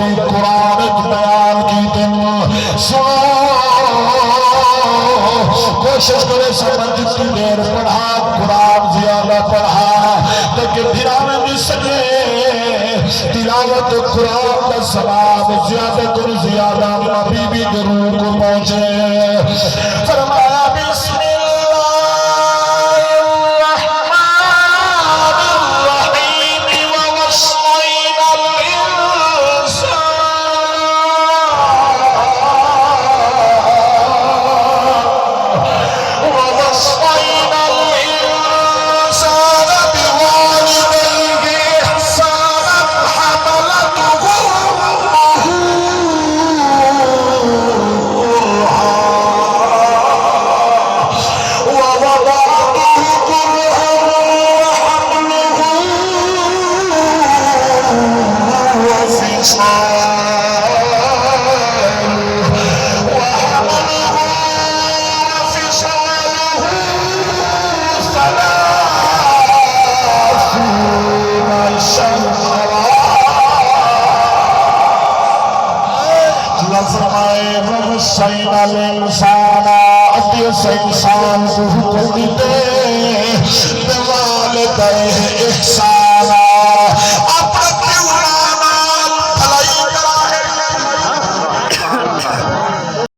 जड़ी कुरान बयान की तुम कोशिश करे समझ जितनी देर पढ़ा कुरान ज्यादा पढ़ा ताकि दिल में भी सके तिलावत कुरान का सवाब ज्यादा तो ज्यादा नबी भी गुरु को पहुंचे। फरमाया इंसान को हुक्म दे